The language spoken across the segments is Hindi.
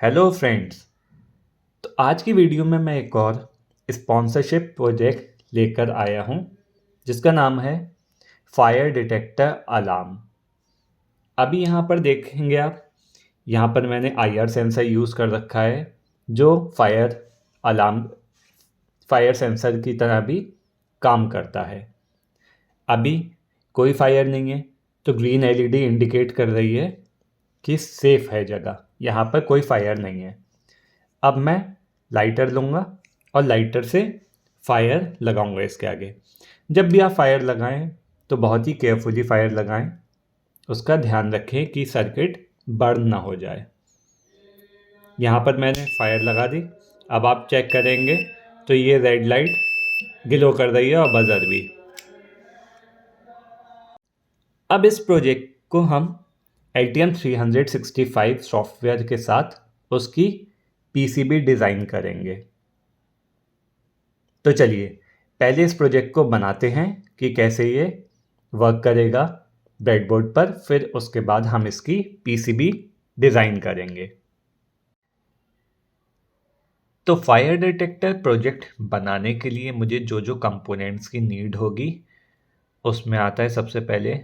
Hello friends. तो आज की वीडियो में मैं एक और स्पॉन्सरशिप प्रोजेक्ट लेकर आया हूं जिसका नाम है फायर डिटेक्टर अलार्म। अभी यहाँ पर देखेंगे आप, यहाँ पर मैंने आईआर सेंसर यूज़ कर रखा है जो अलार्म फायर सेंसर की तरह भी काम करता है। अभी कोई फायर नहीं है तो ग्रीन एलईडी इंडिकेट कर रही है कि सेफ़ है जगह, यहाँ पर कोई फायर नहीं है। अब मैं लाइटर लूँगा और लाइटर से फायर लगाऊंगा इसके आगे। जब भी आप फायर लगाएं तो बहुत ही केयरफुली फायर लगाएं, उसका ध्यान रखें कि सर्किट बर्न ना हो जाए। यहाँ पर मैंने फायर लगा दी। अब आप चेक करेंगे तो ये रेड लाइट ग्लो कर रही है और बजर भी। अब इस प्रोजेक्ट को हम Altium 365 सॉफ्टवेयर के साथ उसकी पीसीबी डिज़ाइन करेंगे। तो चलिए पहले इस प्रोजेक्ट को बनाते हैं कि कैसे ये वर्क करेगा ब्रेडबोर्ड पर, फिर उसके बाद हम इसकी पीसीबी डिज़ाइन करेंगे। तो फायर डिटेक्टर प्रोजेक्ट बनाने के लिए मुझे जो जो कंपोनेंट्स की नीड होगी उसमें आता है सबसे पहले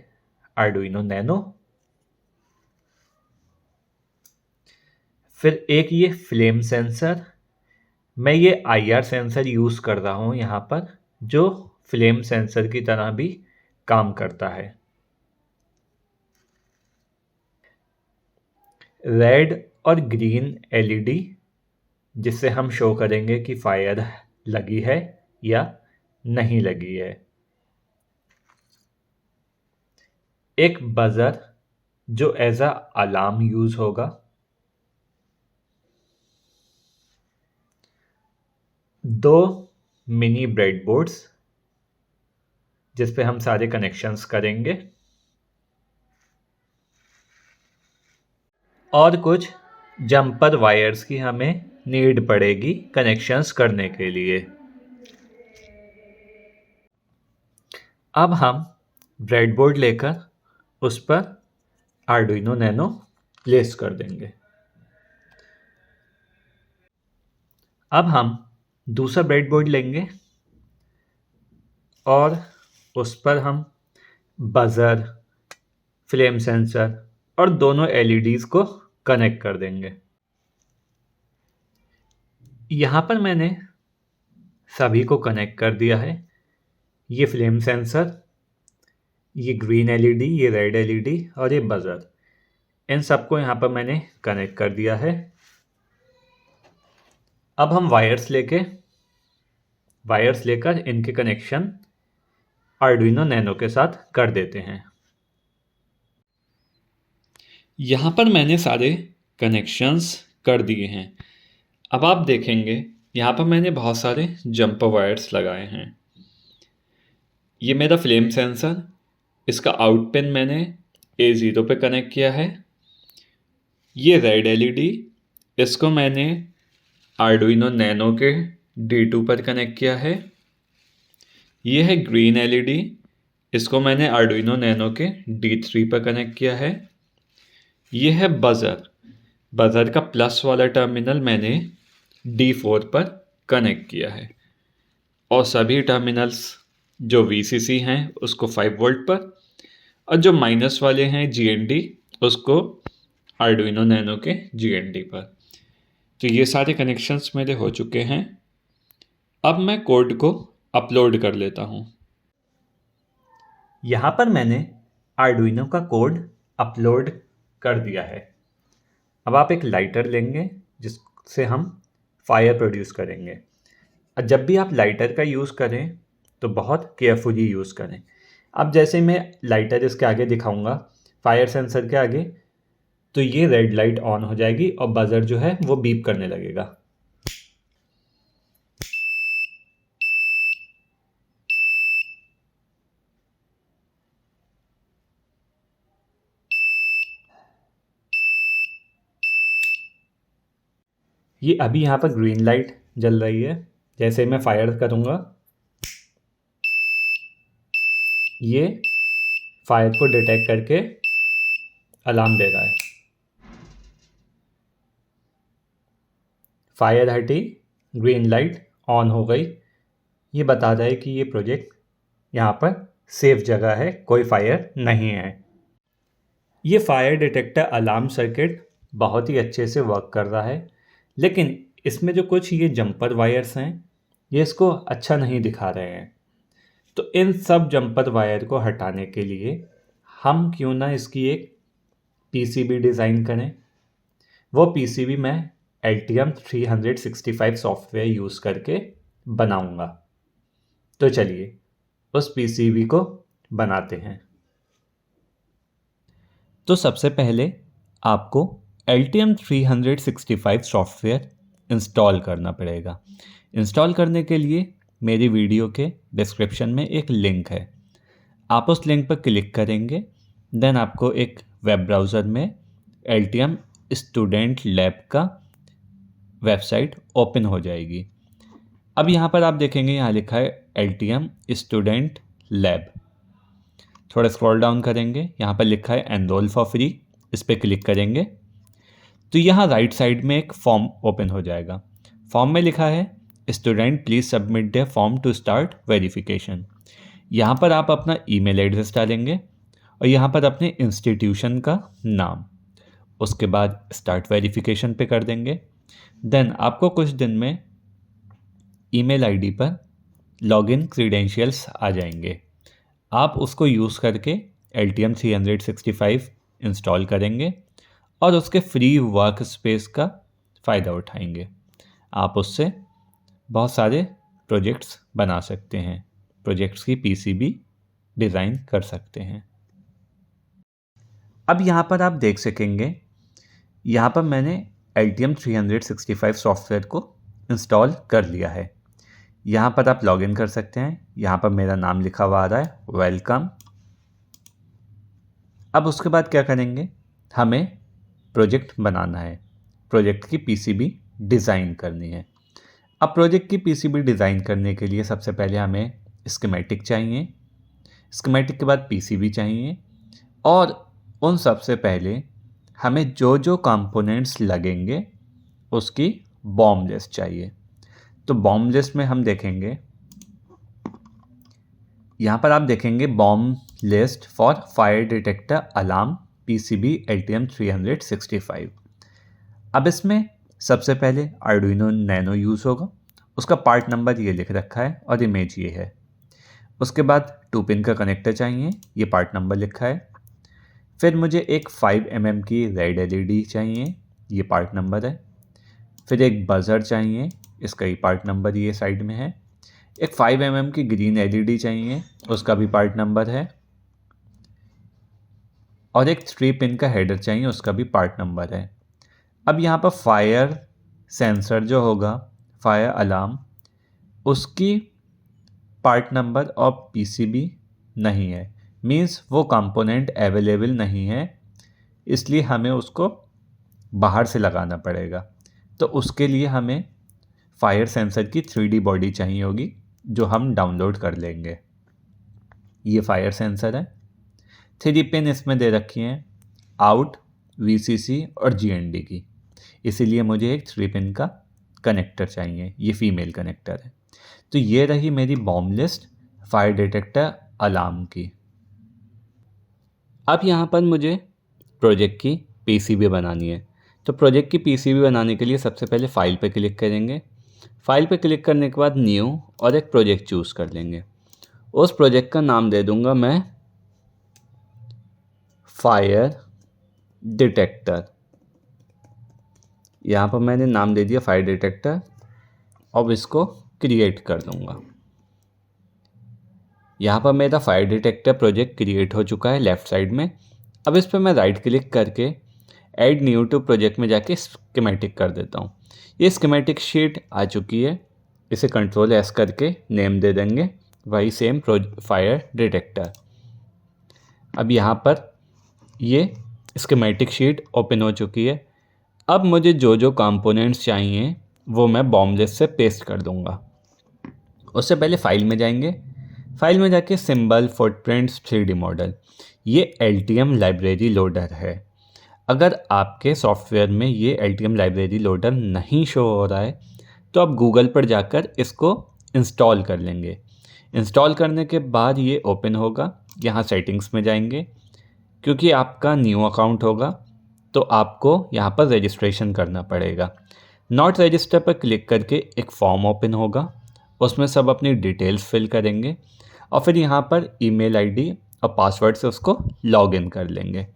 आर्डुइनो नैनो, फिर एक ये फ्लेम सेंसर। मैं ये आईआर सेंसर यूज़ कर रहा हूँ यहाँ पर, जो फ्लेम सेंसर की तरह भी काम करता है। रेड और ग्रीन एलईडी जिससे हम शो करेंगे कि फायर लगी है या नहीं लगी है। एक बजर जो एज अ अलार्म यूज होगा। दो मिनी ब्रेडबोर्ड्स जिस पे हम सारे कनेक्शंस करेंगे और कुछ जंपर वायर्स की हमें नीड पड़ेगी कनेक्शंस करने के लिए। अब हम ब्रेडबोर्ड लेकर उस पर आर्डुइनो नैनो प्लेस कर देंगे। अब हम दूसरा ब्रेडबोर्ड लेंगे और उस पर हम बजर, फ्लेम सेंसर और दोनों एलईडीज को कनेक्ट कर देंगे। यहाँ पर मैंने सभी को कनेक्ट कर दिया है। ये फ्लेम सेंसर, ये ग्रीन एलईडी, ये रेड एलईडी और ये बजर, इन सबको यहाँ पर मैंने कनेक्ट कर दिया है। अब हम वायर्स लेकर इनके कनेक्शन आर्डुइनो नैनो के साथ कर देते हैं। यहाँ पर मैंने सारे कनेक्शंस कर दिए हैं। अब आप देखेंगे यहाँ पर मैंने बहुत सारे जंपर वायर्स लगाए हैं। ये मेरा फ्लेम सेंसर, इसका आउट पिन मैंने A0 पे कनेक्ट किया है। ये रेड एलईडी, इसको मैंने आर्डुइनो नैनो के D2 पर कनेक्ट किया है। ये है ग्रीन एलईडी, इसको मैंने आर्डुइनो नैनो के D3 पर कनेक्ट किया है। ये है बजर का प्लस वाला टर्मिनल मैंने D4 पर कनेक्ट किया है और सभी टर्मिनल्स जो VCC हैं उसको 5 वोल्ट पर और जो माइनस वाले हैं GND उसको आर्डुइनो नैनो के GND पर। तो ये सारे कनेक्शंस मेरे हो चुके हैं। अब मैं कोड को अपलोड कर लेता हूँ। यहाँ पर मैंने आर्डुइनो का कोड अपलोड कर दिया है। अब आप एक लाइटर लेंगे जिससे हम फायर प्रोड्यूस करेंगे। जब भी आप लाइटर का यूज़ करें तो बहुत केयरफुली यूज़ करें। अब जैसे मैं लाइटर इसके आगे दिखाऊंगा फायर सेंसर के आगे, तो ये रेड लाइट ऑन हो जाएगी और बजर जो है वो बीप करने लगेगा। ये अभी यहाँ पर ग्रीन लाइट जल रही है। जैसे मैं फायर करूँगा ये फायर को डिटेक्ट करके अलार्म दे रहा है। फायर हटी, ग्रीन लाइट ऑन हो गई। ये बता रहा है कि ये प्रोजेक्ट यहाँ पर सेफ जगह है, कोई फायर नहीं है। ये फायर डिटेक्टर अलार्म सर्किट बहुत ही अच्छे से वर्क कर रहा है, लेकिन इसमें जो कुछ ये जंपर वायर्स हैं ये इसको अच्छा नहीं दिखा रहे हैं। तो इन सब जंपर वायर को हटाने के लिए हम क्यों ना इसकी एक पीसीबी डिज़ाइन करें। वो पीसीबी मैं Altium 365 सॉफ्टवेयर यूज़ करके बनाऊंगा। तो चलिए उस पीसीबी को बनाते हैं। तो सबसे पहले आपको Altium 365 सॉफ्टवेयर इंस्टॉल करना पड़ेगा। इंस्टॉल करने के लिए मेरी वीडियो के डिस्क्रिप्शन में एक लिंक है, आप उस लिंक पर क्लिक करेंगे। देन आपको एक वेब ब्राउज़र में Altium स्टूडेंट लैब का वेबसाइट ओपन हो जाएगी। अब यहाँ पर आप देखेंगे, यहाँ लिखा है Altium स्टूडेंट लैब। थोड़ा स्क्रॉल डाउन करेंगे, यहाँ पर लिखा है एनरोल फॉर फ्री, इस पर क्लिक करेंगे तो यहाँ राइट साइड में एक फॉर्म ओपन हो जाएगा। फॉर्म में लिखा है student please submit the form to start verification. यहाँ पर आप अपना ईमेल एड्रेस डालेंगे और यहाँ पर अपने इंस्टीट्यूशन का नाम, उसके बाद स्टार्ट वेरिफिकेशन पे कर देंगे। देन आपको कुछ दिन में ईमेल आईडी पर लॉगिन क्रीडेंशियल्स आ जाएंगे। आप उसको यूज़ करके Altium 365 इंस्टॉल करेंगे और उसके फ्री वर्क स्पेस का फ़ायदा उठाएंगे। आप उससे बहुत सारे प्रोजेक्ट्स बना सकते हैं, प्रोजेक्ट्स की पीसीबी डिज़ाइन कर सकते हैं। अब यहाँ पर आप देख सकेंगे, यहाँ पर मैंने Altium 365 सॉफ्टवेयर को इंस्टॉल कर लिया है। यहाँ पर आप लॉगिन कर सकते हैं, यहाँ पर मेरा नाम लिखा हुआ आ रहा है वेलकम। अब उसके बाद क्या करेंगे, हमें प्रोजेक्ट बनाना है, प्रोजेक्ट की पीसीबी डिज़ाइन करनी है। अब प्रोजेक्ट की पीसीबी डिज़ाइन करने के लिए सबसे पहले हमें स्कीमेटिक चाहिए, स्कीमेटिक के बाद पीसीबी चाहिए, और उन सबसे पहले हमें जो जो कंपोनेंट्स लगेंगे उसकी बॉम लिस्ट चाहिए। तो बॉम लिस्ट में हम देखेंगे, यहाँ पर आप देखेंगे BOM list for fire detector alarm PCB Altium 365। अब इसमें सबसे पहले आर्डुइनो नैनो यूज़ होगा, उसका पार्ट नंबर ये लिख रखा है और इमेज ये है। उसके बाद 2 पिन का कनेक्टर चाहिए, ये पार्ट नंबर लिखा है। फिर मुझे एक 5 mm की रेड एलईडी चाहिए, ये पार्ट नंबर है। फिर एक बजर चाहिए, इसका ही पार्ट नंबर ये साइड में है। एक 5 mm की ग्रीन एलईडी चाहिए, उसका भी पार्ट नंबर है। और एक 3 पिन का हेडर चाहिए, उसका भी पार्ट नंबर है। अब यहाँ पर फायर सेंसर जो होगा, फायर अलार्म, उसकी पार्ट नंबर और पीसीबी नहीं है, मींस वो कंपोनेंट अवेलेबल नहीं है, इसलिए हमें उसको बाहर से लगाना पड़ेगा। तो उसके लिए हमें फायर सेंसर की 3D बॉडी चाहिए होगी, जो हम डाउनलोड कर लेंगे। ये फायर सेंसर है, 3 पिन इसमें दे रखी हैं, आउट, VCC और GND की, इसीलिए मुझे एक 3 पिन का कनेक्टर चाहिए, ये फीमेल कनेक्टर है। तो ये रही मेरी BOM list fire detector alarm की। अब यहाँ पर मुझे प्रोजेक्ट की पीसीबी बनानी है। तो प्रोजेक्ट की पीसीबी बनाने के लिए सबसे पहले फ़ाइल पे क्लिक करेंगे। फ़ाइल पे क्लिक करने के बाद न्यू और एक प्रोजेक्ट चूज़ कर लेंगे। उस प्रोजेक्ट का नाम दे दूँगा मैं फायर डिटेक्टर। यहाँ पर मैंने नाम दे दिया फायर डिटेक्टर। अब इसको क्रिएट कर दूँगा। यहाँ पर मेरा फायर डिटेक्टर प्रोजेक्ट क्रिएट हो चुका है लेफ़्ट साइड में। अब इस पर मैं राइट क्लिक करके ऐड न्यू टू प्रोजेक्ट में जाके स्कीमेटिक कर देता हूँ। ये स्कीमेटिक शीट आ चुकी है, इसे Ctrl+S करके नेम दे देंगे, वही सेम फायर डिटेक्टर। अब यहाँ पर ये स्कीमेटिक शीट ओपन हो चुकी है। अब मुझे जो जो कंपोनेंट्स चाहिए वो मैं बॉम लिस्ट से पेस्ट कर दूँगा। उससे पहले फ़ाइल में जाएंगे, फाइल में जाके सिंबल फुटप्रिंट्स 3D मॉडल, ये Altium लाइब्रेरी लोडर है। अगर आपके सॉफ्टवेयर में ये LTM लाइब्रेरी लोडर नहीं शो हो रहा है तो आप गूगल पर जाकर इसको इंस्टॉल कर लेंगे। इंस्टॉल करने के बाद ये ओपन होगा। यहाँ सेटिंग्स में जाएंगे। क्योंकि आपका न्यू अकाउंट होगा तो आपको यहाँ पर रजिस्ट्रेशन करना पड़ेगा। नॉट रजिस्टर पर क्लिक करके एक फॉर्म ओपन होगा। उसमें सब अपनी डिटेल्स फिल करेंगे और फिर यहाँ पर ईमेल आईडी और पासवर्ड से उसको लॉगिन कर लेंगे।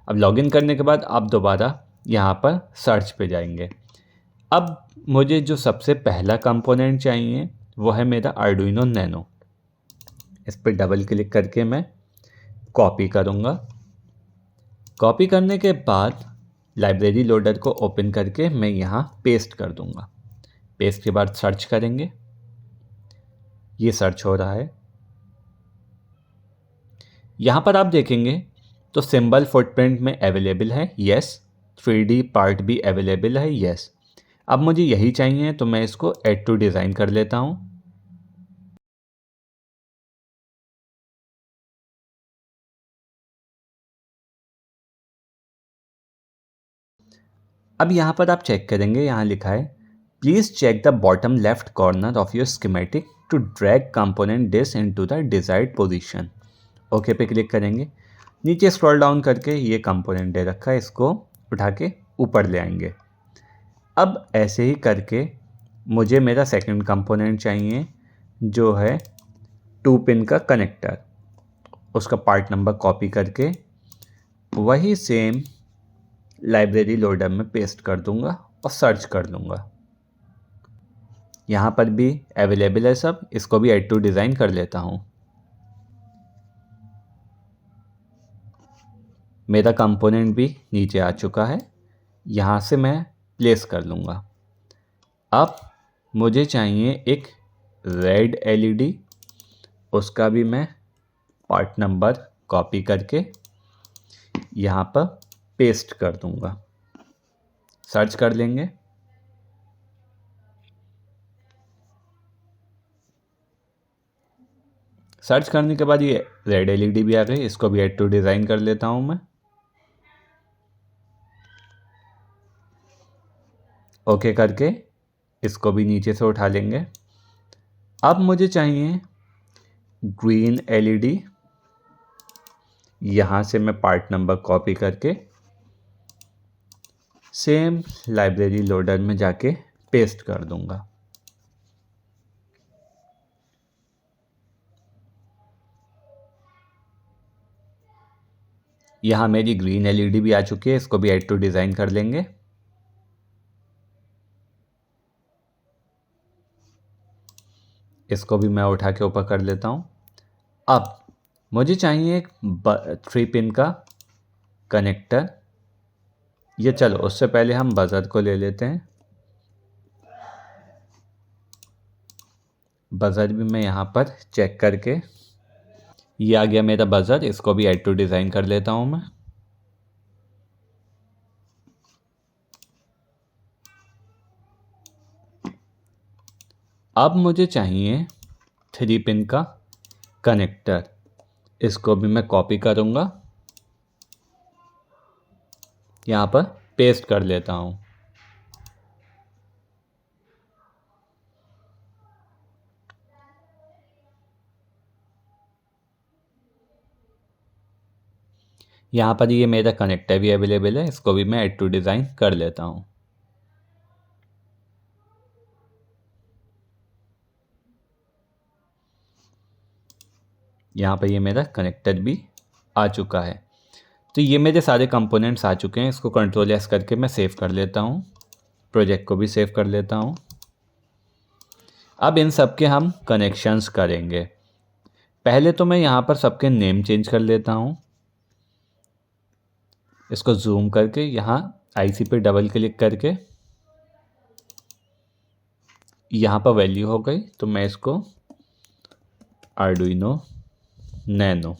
अब लॉगिन करने के बाद आप दोबारा यहाँ पर सर्च पे जाएंगे। अब मुझे जो सबसे पहला कंपोनेंट चाहिए वो है मेरा आर्डुइनो नैनो। इस पर डबल क्लिक करके मैं कॉपी करूँगा। कॉपी करने के बाद लाइब्रेरी लोडर को ओपन करके मैं यहाँ पेस्ट कर दूँगा। पेस्ट के बाद सर्च करेंगे। ये सर्च हो रहा है। यहाँ पर आप देखेंगे तो सिंबल फुटप्रिंट में अवेलेबल है, यस। 3D पार्ट भी अवेलेबल है, यस। अब मुझे यही चाहिए तो मैं इसको ऐड टू डिज़ाइन कर लेता हूँ। अब यहाँ पर आप चेक करेंगे, यहाँ लिखा है please check the bottom left corner of your schematic to drag component this into the desired position. Okay पे क्लिक करेंगे। नीचे स्क्रॉल डाउन करके ये कंपोनेंट दे रखा है, इसको उठा के ऊपर ले आएंगे। अब ऐसे ही करके मुझे मेरा सेकंड कंपोनेंट चाहिए जो है 2 पिन का कनेक्टर। उसका पार्ट नंबर कॉपी करके वही सेम लाइब्रेरी लोडर में पेस्ट कर दूंगा और सर्च कर दूंगा। यहाँ पर भी अवेलेबल है सब। इसको भी ऐड टू डिज़ाइन कर लेता हूँ। मेरा कंपोनेंट भी नीचे आ चुका है। यहाँ से मैं प्लेस कर लूँगा। अब मुझे चाहिए एक रेड LED। उसका भी मैं पार्ट नंबर कॉपी करके यहाँ पर पेस्ट कर दूँगा। सर्च कर लेंगे। सर्च करने के बाद ये रेड LED भी आ गई। इसको भी ऐड टू डिज़ाइन कर लेता हूँ मैं। ओके करके इसको भी नीचे से उठा लेंगे। अब मुझे चाहिए ग्रीन LED। यहाँ से मैं पार्ट नंबर कॉपी करके सेम लाइब्रेरी लोडर में जाके पेस्ट कर दूंगा। यहाँ मेरी ग्रीन LED भी आ चुकी है। इसको भी ऐड टू डिज़ाइन कर लेंगे। इसको भी मैं उठा के ऊपर कर लेता हूँ। अब मुझे चाहिए एक 3 पिन का कनेक्टर। ये चलो उससे पहले हम बजर को ले लेते हैं। बजर भी मैं यहाँ पर चेक करके, ये आ गया मेरा बजर। इसको भी ऐड टू डिज़ाइन कर लेता हूँ मैं। अब मुझे चाहिए 3 पिन का कनेक्टर। इसको भी मैं कॉपी करूँगा, यहाँ पर पेस्ट कर लेता हूँ। यहाँ पर ये मेरा कनेक्टर भी अवेलेबल है। इसको भी मैं ऐड टू डिज़ाइन कर लेता हूँ। यहाँ पर ये मेरा कनेक्टर भी आ चुका है। तो ये मेरे सारे कंपोनेंट्स आ चुके हैं। इसको Ctrl+S करके मैं सेव कर लेता हूँ। प्रोजेक्ट को भी सेव कर लेता हूँ। अब इन सब के हम कनेक्शंस करेंगे। पहले तो मैं यहाँ पर सबके नेम चेंज कर लेता हूँ। इसको जूम करके यहाँ IC पे डबल क्लिक करके यहाँ पर वैल्यू हो गई तो मैं इसको आर्डुइनो नैनो,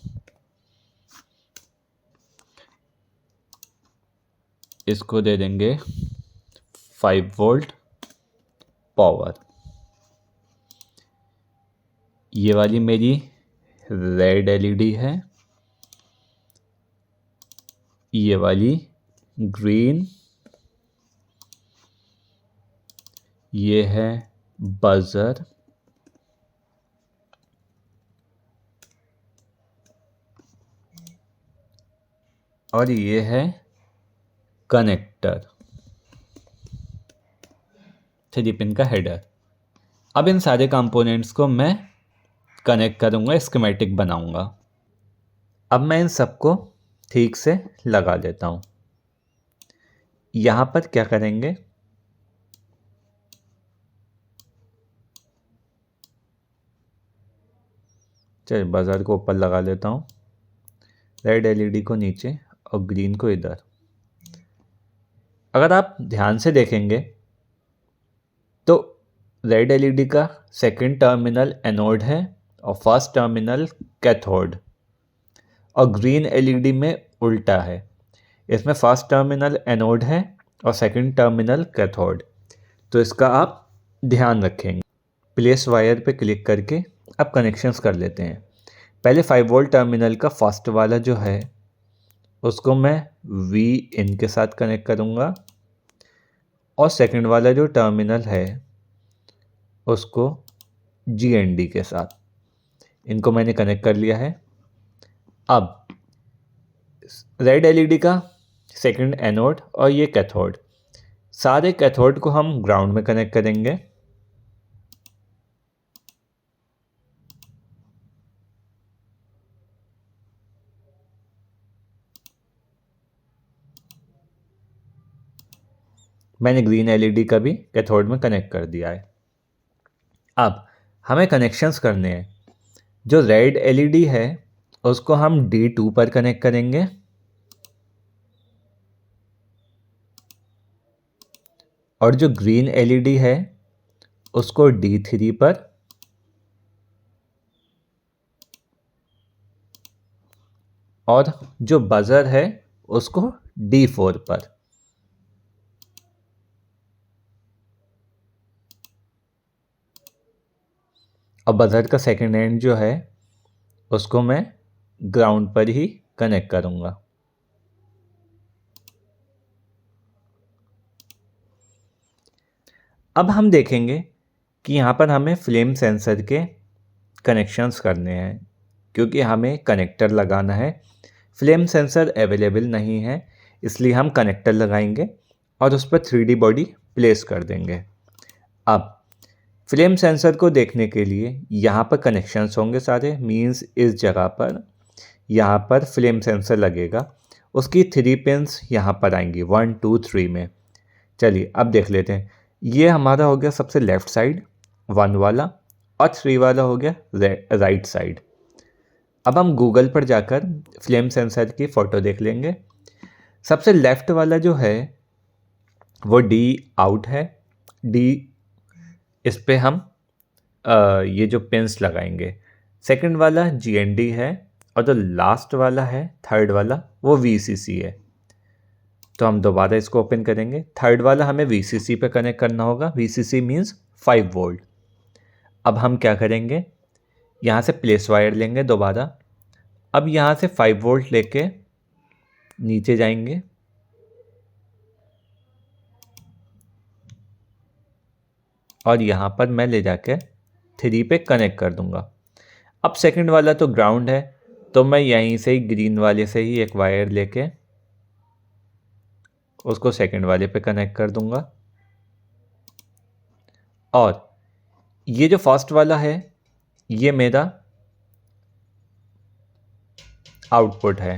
इसको दे देंगे 5 वोल्ट पावर। ये वाली मेरी रेड LED है। ये वाली ग्रीन, ये है बजर, और ये है कनेक्टर, 3 पिन का हेडर। अब इन सारे कंपोनेंट्स को मैं कनेक्ट करूँगा, स्कीमेटिक बनाऊँगा। अब मैं इन सबको ठीक से लगा देता हूँ। यहाँ पर क्या करेंगे, चलिए बजर को ऊपर लगा लेता हूँ, रेड एलईडी को नीचे और ग्रीन को इधर। अगर आप ध्यान से देखेंगे तो रेड एलईडी का सेकंड टर्मिनल एनोड है और फर्स्ट टर्मिनल कैथोड, और ग्रीन एलईडी में उल्टा है, इसमें फर्स्ट टर्मिनल एनोड है और सेकंड टर्मिनल कैथोड। तो इसका आप ध्यान रखेंगे। प्लेस वायर पे क्लिक करके अब कनेक्शंस कर लेते हैं। पहले 5 वोल्ट टर्मिनल का फर्स्ट वाला जो है उसको मैं वी इन के साथ कनेक्ट करूँगा, और सेकंड वाला जो टर्मिनल है उसको जी एन डी के साथ। इनको मैंने कनेक्ट कर लिया है। अब रेड एलईडी का सेकंड एनोड और ये कैथोड, सारे कैथोड को हम ग्राउंड में कनेक्ट करेंगे। मैंने ग्रीन एलईडी का भी कैथोड में कनेक्ट कर दिया है। अब हमें कनेक्शंस करने हैं। जो रेड एलईडी है उसको हम D2 पर कनेक्ट करेंगे, और जो ग्रीन एलईडी है उसको D3 पर, और जो बजर है उसको D4 पर। अब बजर का सेकंड एंड जो है उसको मैं ग्राउंड पर ही कनेक्ट करूंगा। अब हम देखेंगे कि यहाँ पर हमें फ्लेम सेंसर के कनेक्शंस करने हैं, क्योंकि हमें कनेक्टर लगाना है। फ्लेम सेंसर अवेलेबल नहीं है, इसलिए हम कनेक्टर लगाएंगे और उस पर 3D बॉडी प्लेस कर देंगे। अब फ्लेम सेंसर को देखने के लिए यहाँ पर कनेक्शंस होंगे सारे, मींस इस जगह पर यहाँ पर फ्लेम सेंसर लगेगा। उसकी 3 पिन्स यहाँ पर आएंगी 1 2 3 में। चलिए अब देख लेते हैं। ये हमारा हो गया सबसे लेफ़्ट साइड 1 वाला, और 3 वाला हो गया राइट साइड। अब हम गूगल पर जाकर फ्लेम सेंसर की फ़ोटो देख लेंगे। सबसे लेफ़्ट वाला जो है वो D आउट है, D इस पे हम ये जो पिन्स लगाएंगे। सेकंड वाला GND है, और जो लास्ट वाला है थर्ड वाला वो VCC है। तो हम दोबारा इसको ओपन करेंगे। थर्ड वाला हमें VCC पे कनेक्ट करना होगा। VCC means 5 volt. अब हम क्या करेंगे, यहाँ से प्लेस वायर लेंगे दोबारा। अब यहाँ से 5 वोल्ट लेके नीचे जाएंगे, और यहाँ पर मैं ले जाके 3 पे कनेक्ट कर दूँगा। अब सेकंड वाला तो ग्राउंड है, तो मैं यहीं से ही ग्रीन वाले से ही एक वायर लेके उसको सेकंड वाले पे कनेक्ट कर दूँगा। और ये जो फर्स्ट वाला है ये मेरा आउटपुट है।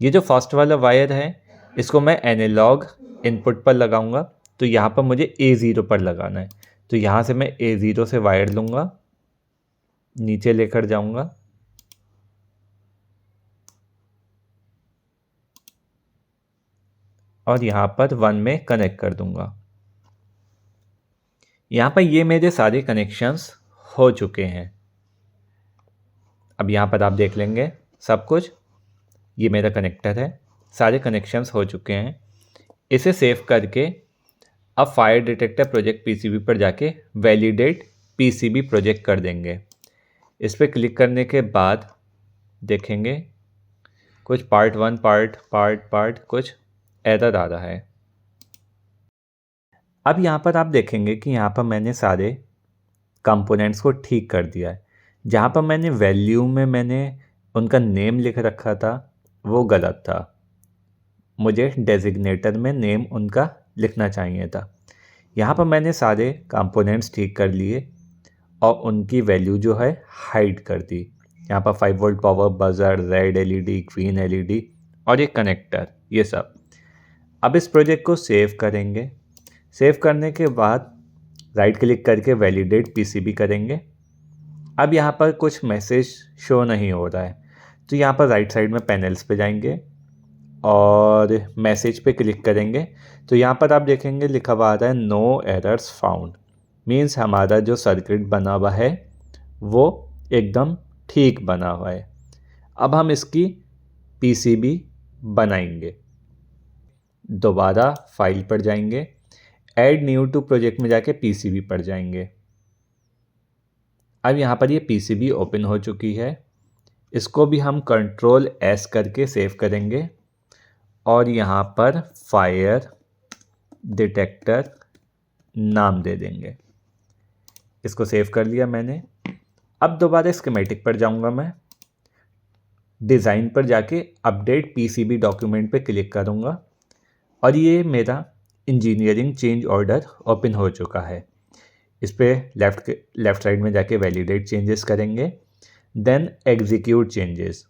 ये जो फर्स्ट वाला वायर है इसको मैं एनालॉग इनपुट पर लगाऊंगा, तो यहाँ पर मुझे A0 पर लगाना है। तो यहाँ से मैं A0 से वायर लूँगा, नीचे लेकर जाऊँगा, और यहाँ पर 1 में कनेक्ट कर दूँगा। यहाँ पर ये मेरे सारे कनेक्शंस हो चुके हैं। अब यहाँ पर आप देख लेंगे सब कुछ, ये मेरा कनेक्टर है, सारे कनेक्शंस हो चुके हैं। इसे सेव करके अब फायर डिटेक्टर प्रोजेक्ट पीसीबी पर जाके वैलिडेट पीसीबी प्रोजेक्ट कर देंगे। इस पर क्लिक करने के बाद देखेंगे कुछ पार्ट 1 पार्ट कुछ एरर आ रहा है। अब यहाँ पर आप देखेंगे कि यहाँ पर मैंने सारे कंपोनेंट्स को ठीक कर दिया है। जहाँ पर मैंने वैल्यू में मैंने उनका नेम लिख रखा था वो गलत था, मुझे डेजिग्नेटर में नेम उनका लिखना चाहिए था। यहाँ पर मैंने सारे कंपोनेंट्स ठीक कर लिए और उनकी वैल्यू जो है हाइड कर दी। यहाँ पर 5 volt power buzzer, red LED, green LED और ये कनेक्टर, ये सब। अब इस प्रोजेक्ट को सेव करेंगे। सेव करने के बाद राइट क्लिक करके वैलिडेट पीसीबी करेंगे। अब यहाँ पर कुछ मैसेज शो नहीं हो रहा है, तो यहाँ पर राइट साइड में पैनल्स पे जाएंगे और मैसेज पे क्लिक करेंगे तो यहाँ पर आप देखेंगे लिखा हुआ आ रहा है नो एरर्स फाउंड। मीन्स हमारा जो सर्किट बना हुआ है वो एकदम ठीक बना हुआ है। अब हम इसकी पीसीबी बनाएंगे। दोबारा फाइल पर जाएंगे, ऐड न्यू टू प्रोजेक्ट में जाके पीसीबी पर जाएंगे। अब यहाँ पर ये पीसीबी ओपन हो चुकी है। इसको भी हम कंट्रोल एस करके सेव करेंगे और यहाँ पर फायर डिटेक्टर नाम दे देंगे। इसको सेव कर लिया मैंने। अब दोबारा स्कीमेटिक पर जाऊँगा मैं, डिज़ाइन पर जाके अपडेट पीसीबी डॉक्यूमेंट पे क्लिक करूँगा और ये मेरा इंजीनियरिंग चेंज ऑर्डर ओपन हो चुका है। इस पर लेफ़्ट साइड में जाके वैलिडेट चेंजेस करेंगे, देन एग्जीक्यूट चेंजेस।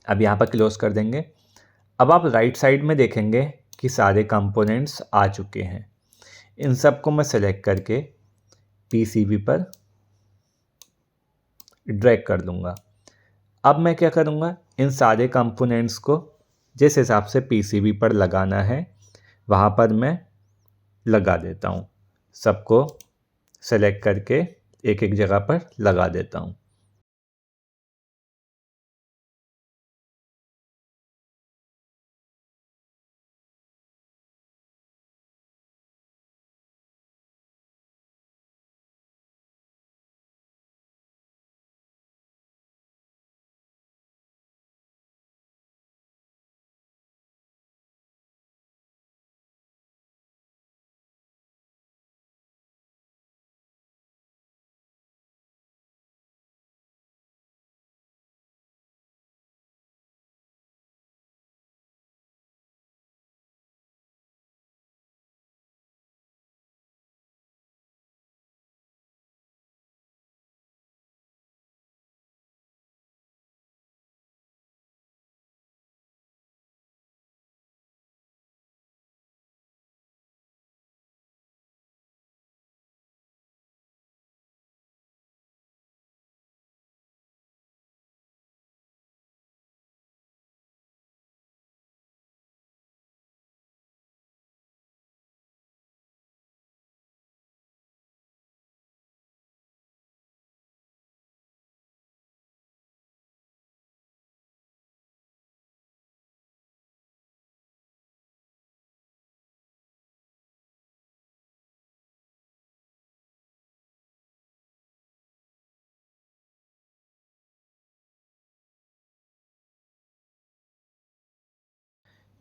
अब यहाँ पर क्लोज कर देंगे। अब आप राइट साइड में देखेंगे कि सारे कंपोनेंट्स आ चुके हैं। इन सब को मैं सेलेक्ट करके पीसीबी पर ड्रैग कर दूंगा। अब मैं क्या करूँगा, इन सारे कंपोनेंट्स को जिस हिसाब से पीसीबी पर लगाना है वहाँ पर मैं लगा देता हूँ। सबको सेलेक्ट करके एक एक जगह पर लगा देता हूँ।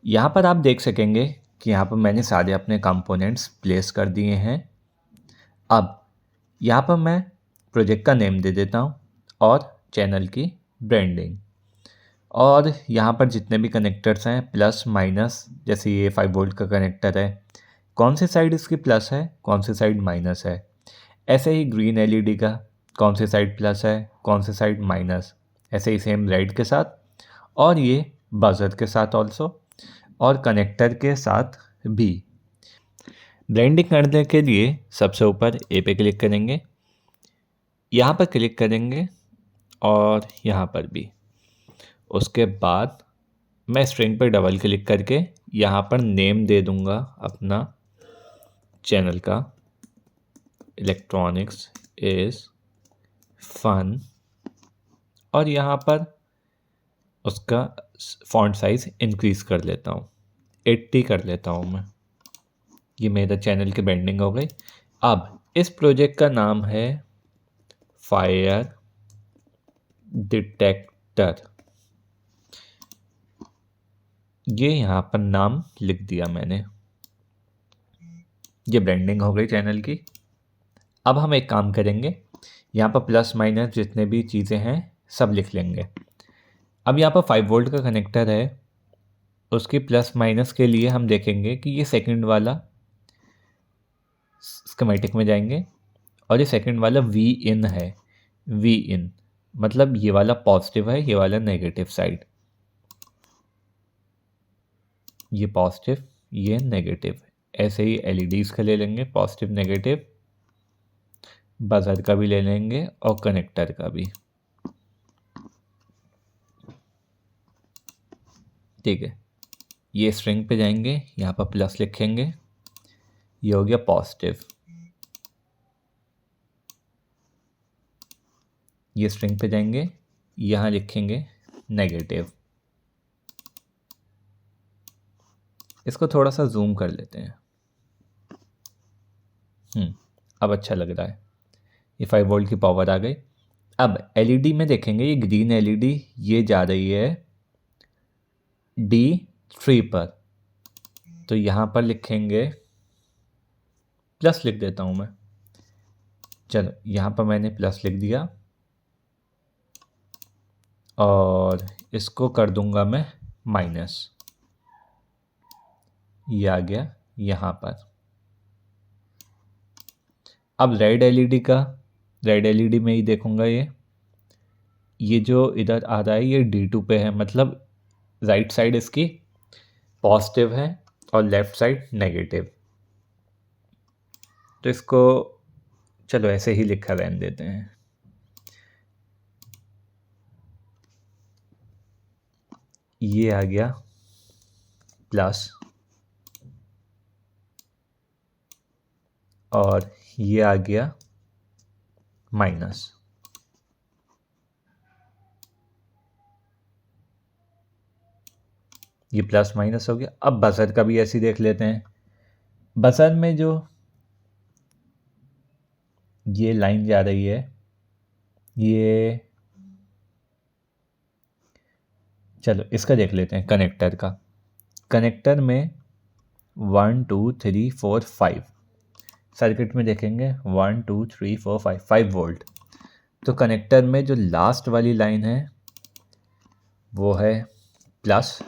यहाँ पर आप देख सकेंगे कि यहाँ पर मैंने सारे अपने कंपोनेंट्स प्लेस कर दिए हैं। अब यहाँ पर मैं प्रोजेक्ट का नेम दे देता हूँ और चैनल की ब्रांडिंग, और यहाँ पर जितने भी कनेक्टर्स हैं प्लस माइनस, जैसे ये 5 वोल्ट का कनेक्टर है, कौन सी साइड इसकी प्लस है कौन सी साइड माइनस है। ऐसे ही ग्रीन एलईडी का कौन सी साइड प्लस है कौन सी साइड माइनस, ऐसे ही सेम रेड के साथ, और ये बजर के साथ ऑल्सो, और कनेक्टर के साथ भी। ब्लेंडिंग करने के लिए सबसे ऊपर ए पे क्लिक करेंगे, यहाँ पर क्लिक करेंगे और यहाँ पर भी। उसके बाद मैं स्ट्रिंग पर डबल क्लिक करके यहाँ पर नेम दे दूँगा अपना चैनल का, इलेक्ट्रॉनिक्स इज़ फन, और यहाँ पर उसका फॉन्ट साइज़ इंक्रीज़ कर लेता हूँ, 80 कर लेता हूँ मैं। ये मेरा चैनल की ब्रांडिंग हो गई। अब इस प्रोजेक्ट का नाम है फायर डिटेक्टर। ये यहाँ पर नाम लिख दिया मैंने। ये ब्रांडिंग हो गई चैनल की। अब हम एक काम करेंगे, यहाँ पर प्लस माइनस जितने भी चीज़ें हैं सब लिख लेंगे। अब यहाँ पर 5 वोल्ट का कनेक्टर है, उसकी प्लस माइनस के लिए हम देखेंगे कि ये सेकंड वाला स्कीमेटिक में जाएंगे और ये सेकंड वाला वी इन है। वी इन मतलब ये वाला पॉजिटिव है, ये वाला नेगेटिव साइड। ये पॉजिटिव, ये नेगेटिव। ऐसे ही एलईडीज़ का ले लेंगे, पॉजिटिव नेगेटिव, बजर का भी ले लेंगे और कनेक्टर का भी। ठीक है, ये स्ट्रिंग पे जाएंगे, यहाँ पर प्लस लिखेंगे, ये हो गया पॉजिटिव। ये स्ट्रिंग पे जाएंगे, यहाँ लिखेंगे नेगेटिव। इसको थोड़ा सा जूम कर लेते हैं। अब अच्छा लग रहा है। ये 5 वोल्ट की पावर आ गई। अब एलईडी में देखेंगे, ये ग्रीन एलईडी ये जा रही है D3 पर, तो यहाँ पर लिखेंगे प्लस, लिख देता हूँ मैं। चलो यहाँ पर मैंने प्लस लिख दिया और इसको कर दूंगा मैं माइनस। ये आ गया यहाँ पर। अब रेड एलईडी में ही देखूंगा, ये जो इधर आ रहा है ये D2 पे है, मतलब राइट साइड इसकी पॉजिटिव है और लेफ्ट साइड नेगेटिव। तो इसको चलो ऐसे ही लिखा रहने देते हैं। ये आ गया प्लस और ये आ गया माइनस। ये प्लस माइनस हो गया। अब बजर का भी ऐसे ही देख लेते हैं। बजर में जो ये लाइन जा रही है, ये चलो इसका देख लेते हैं कनेक्टर का। कनेक्टर में 1 2 3 4 5 सर्किट में देखेंगे 1 2 3 4 5 5 वोल्ट। तो कनेक्टर में जो लास्ट वाली लाइन है वो है प्लस,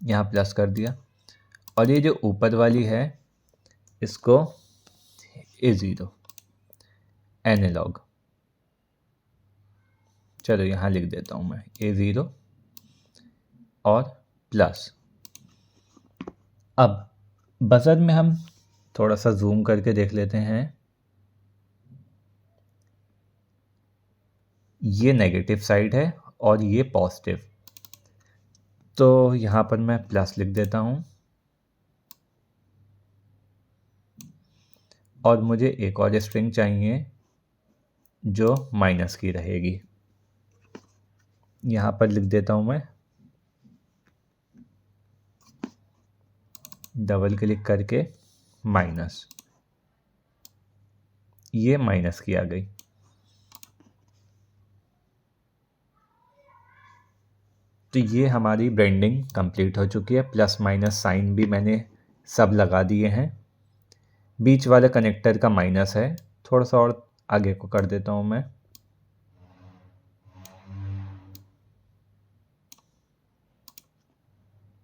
यहाँ प्लस कर दिया, और ये जो ऊपर वाली है इसको A0 एनालॉग। चलो यहाँ लिख देता हूँ मैं A0 और प्लस। अब बजर में हम थोड़ा सा जूम करके देख लेते हैं। ये नेगेटिव साइड है और ये पॉजिटिव, तो यहाँ पर मैं प्लस लिख देता हूँ और मुझे एक और स्ट्रिंग चाहिए जो माइनस की रहेगी। यहाँ पर लिख देता हूँ मैं, डबल क्लिक करके माइनस। ये माइनस की आ गई। तो ये हमारी ब्रांडिंग कंप्लीट हो चुकी है। प्लस माइनस साइन भी मैंने सब लगा दिए हैं। बीच वाले कनेक्टर का माइनस है, थोड़ा सा और आगे को कर देता हूँ मैं।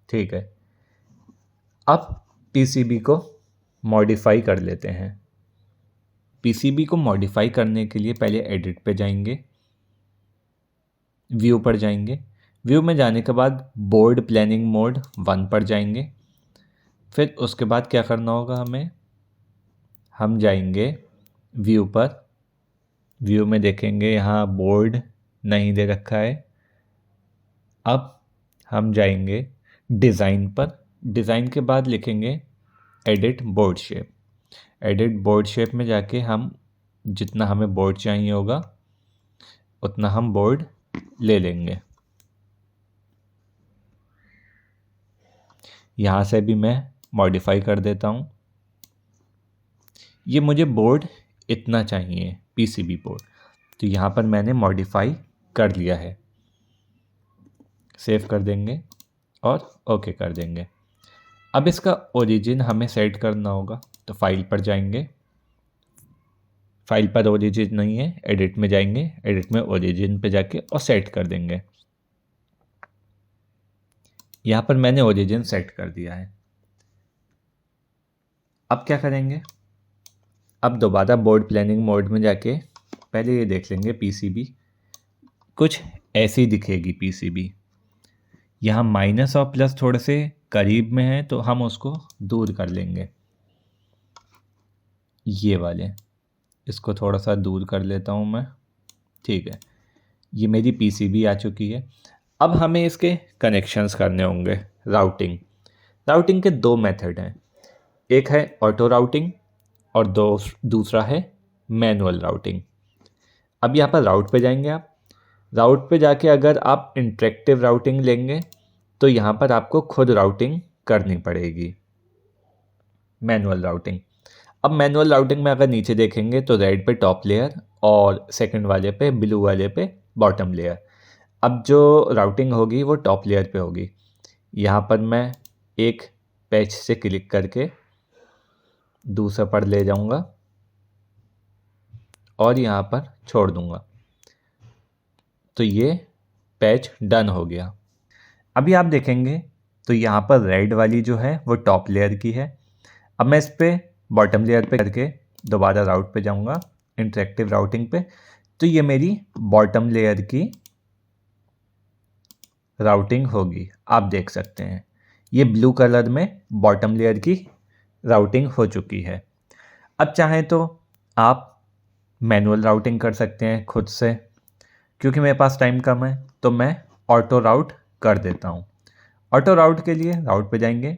ठीक है, अब पीसीबी को मॉडिफाई कर लेते हैं। पीसीबी को मॉडिफाई करने के लिए पहले एडिट पे जाएंगे, व्यू पर जाएंगे। व्यू में जाने के बाद बोर्ड प्लानिंग मोड 1 पर जाएंगे। फिर उसके बाद क्या करना होगा हमें, हम जाएंगे व्यू पर। व्यू में देखेंगे यहाँ बोर्ड नहीं दे रखा है। अब हम जाएंगे डिज़ाइन पर। डिज़ाइन के बाद लिखेंगे edit board shape. Edit board shape में जाके हम जितना हमें बोर्ड चाहिए होगा उतना हम बोर्ड ले लेंगे। यहाँ से भी मैं मॉडिफाई कर देता हूँ। ये मुझे बोर्ड इतना चाहिए, पीसीबी बोर्ड, तो यहाँ पर मैंने मॉडिफाई कर लिया है। सेव कर देंगे और ओके कर देंगे। अब इसका ओरिजिन हमें सेट करना होगा, तो फाइल पर जाएंगे, फाइल पर ओरिजिन नहीं है, एडिट में जाएंगे, एडिट में ओरिजिन पे जाके और सेट कर देंगे। यहाँ पर मैंने ओरिजिन सेट कर दिया है। अब क्या करेंगे, अब दोबारा बोर्ड प्लानिंग मोड में जाके पहले ये देख लेंगे पीसीबी कुछ ऐसी दिखेगी। पीसीबी यहाँ माइनस और प्लस थोड़े से करीब में है, तो हम उसको दूर कर लेंगे। ये वाले, इसको थोड़ा सा दूर कर लेता हूँ मैं। ठीक है, ये मेरी पीसीबी आ चुकी है। अब हमें इसके कनेक्शंस करने होंगे। राउटिंग के दो मेथड हैं, एक है ऑटो राउटिंग और दूसरा है मैनुअल राउटिंग। अब यहाँ पर राउट पे जाएंगे आप। राउट पे जाके अगर आप इंटरेक्टिव राउटिंग लेंगे तो यहाँ पर आपको खुद राउटिंग करनी पड़ेगी, मैनुअल राउटिंग। अब मैनुअल राउटिंग में अगर नीचे देखेंगे तो रेड पे टॉप लेयर और सेकंड वाले पे, ब्लू वाले पे बॉटम लेयर। अब जो राउटिंग होगी वो टॉप लेयर पे होगी। यहाँ पर मैं एक पैच से क्लिक करके दूसरे पर ले जाऊँगा और यहाँ पर छोड़ दूँगा, तो ये पैच डन हो गया। अभी आप देखेंगे तो यहाँ पर रेड वाली जो है वो टॉप लेयर की है। अब मैं इस पर बॉटम लेयर पे करके दोबारा राउट पे जाऊँगा, इंटरेक्टिव राउटिंग पे, तो ये मेरी बॉटम लेयर की राउटिंग होगी। आप देख सकते हैं ये ब्लू कलर में बॉटम लेयर की राउटिंग हो चुकी है। अब चाहें तो आप मैनुअल राउटिंग कर सकते हैं खुद से, क्योंकि मेरे पास टाइम कम है तो मैं ऑटो राउट कर देता हूँ। ऑटो राउट के लिए राउट पे जाएंगे,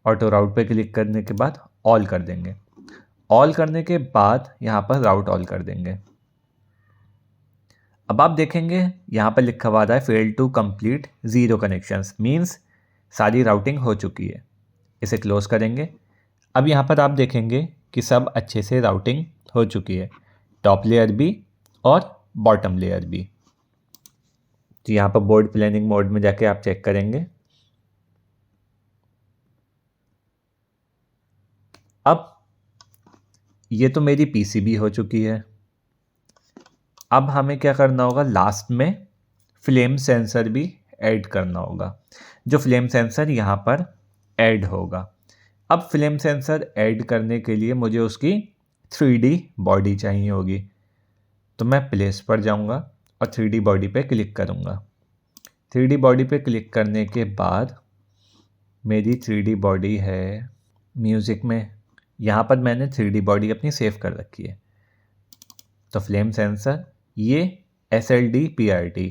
ऑटो राउट पे क्लिक करने के बाद ऑल कर देंगे। ऑल करने के बाद यहाँ पर राउट ऑल कर देंगे। अब आप देखेंगे यहाँ पर लिखा हुआ है fail to complete 0 connections, means सारी राउटिंग हो चुकी है। इसे क्लोज करेंगे। अब यहाँ पर आप देखेंगे कि सब अच्छे से राउटिंग हो चुकी है, टॉप लेयर भी और बॉटम लेयर भी। तो यहाँ पर बोर्ड प्लानिंग मोड में जाके आप चेक करेंगे। अब ये तो मेरी पीसीबी हो चुकी है। अब हमें क्या करना होगा, लास्ट में फ्लेम सेंसर भी ऐड करना होगा। जो फ्लेम सेंसर यहाँ पर ऐड होगा। अब फ्लेम सेंसर ऐड करने के लिए मुझे उसकी 3D बॉडी चाहिए होगी, तो मैं प्लेस पर जाऊँगा और 3D बॉडी पे क्लिक करूँगा। 3D बॉडी पे क्लिक करने के बाद मेरी 3D बॉडी है म्यूज़िक में, यहाँ पर मैंने 3D बॉडी अपनी सेव कर रखी है। तो फ्लेम सेंसर, ये SLD PRT,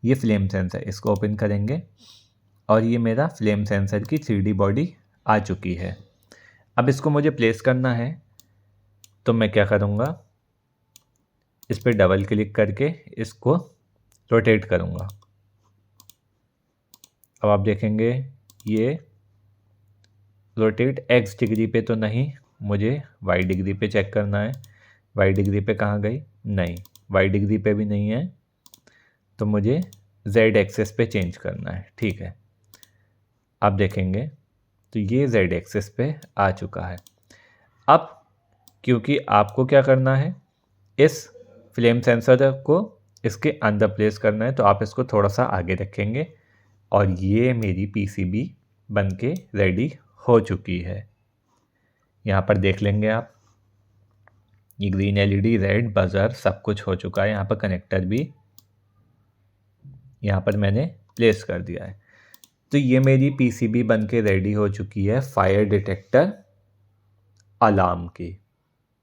ये फ्लेम सेंसर, इसको ओपन करेंगे और ये मेरा फ्लेम सेंसर की 3D बॉडी आ चुकी है। अब इसको मुझे प्लेस करना है, तो मैं क्या करूँगा, इस पर डबल क्लिक करके इसको रोटेट करूँगा। अब आप देखेंगे ये रोटेट X डिग्री पे तो नहीं, मुझे Y डिग्री पे चेक करना है। Y डिग्री पे कहाँ गई, नहीं, Y डिग्री पे भी नहीं है, तो मुझे Z एक्सेस पे चेंज करना है। ठीक है, आप देखेंगे तो ये Z एक्सेस पे आ चुका है। अब क्योंकि आपको क्या करना है, इस फ्लेम सेंसर को इसके अंदर प्लेस करना है, तो आप इसको थोड़ा सा आगे रखेंगे और ये मेरी पीसीबी बनके रेडी हो चुकी है। यहाँ पर देख लेंगे आप, ये ग्रीन LED, रेड बजर सब कुछ हो चुका है। यहाँ पर कनेक्टर भी यहाँ पर मैंने प्लेस कर दिया है। तो ये मेरी पीसीबी बनके रेडी हो चुकी है फायर डिटेक्टर अलार्म की।